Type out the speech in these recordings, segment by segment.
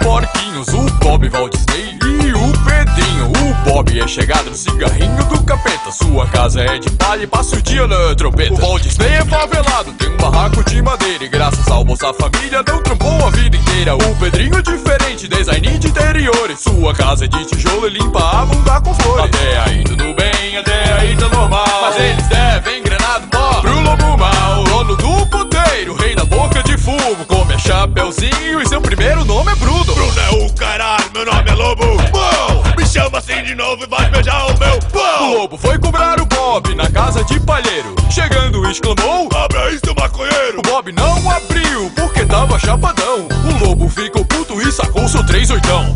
porquinhos, o Bob, Walt Disney e o Pedrinho. O Bob é chegado no cigarrinho do capeta. Sua casa é de palha e passa o dia na trompeta. O Walt Disney é favelado, tem um barraco de madeira, e graças ao Bolsa Família não trampou a vida inteira. O Pedrinho é diferente, design de interiores. Sua casa é de tijolo e limpa a bunda com flores. Até aí tudo bem, até aí tá normal, mas eles devem engrenado pó pro lobo mau. Dono do puteiro, rei da boca de fumo, come chapeuzinho e seu primeiro nome é Bruno. Bruno é o caralho, meu nome é Lobo. Bom, me chama assim de novo e vai beijar o meu pão. O lobo foi cobrar o Bob na casa de palheiro. Chegando exclamou: abra aí, seu maconheiro. O Bob não abriu porque tava chapadão. O lobo ficou puto e sacou seu 38ão.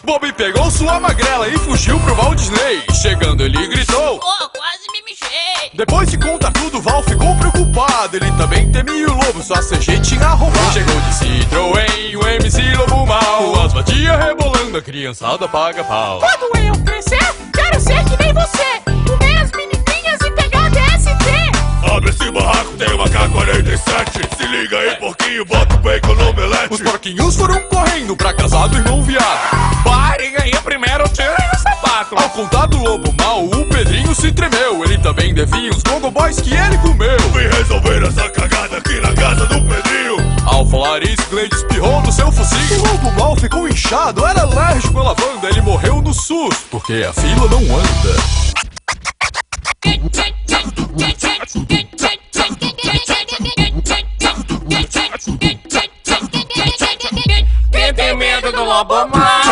Bob pegou sua magrela e fugiu pro Walt Disney. Chegando ele gritou: oh, quase me mijei. Depois de contar tudo, Val ficou preocupado. Ele também temia o lobo, sua CG tinha roubado. Chegou de Citroën, o MC Lobo Mal. As batias rebolando, a criançada paga pau. Quando eu crescer, quero ser que nem você, comer as menininhas e pegar DST. Abre esse barraco, tem uma K-47. Se liga aí, porquinho, bota o bacon no omelete. Os porquinhos foram correndo pra casa do irmão viado. Parem aí primeiro, tirem o sapato. Ao contar do lobo mal, o Pedrinho se tremeu. Ele também devia uns Gogo Boys que ele comeu. Vim resolver essa cagada aqui na casa do Pedrinho. Ao falar isso, Gleide espirrou no seu focinho. O lobo mal ficou inchado, era alérgico à lavanda. Ele morreu no SUS, porque a fila não anda. Quem tem medo do lobo mau?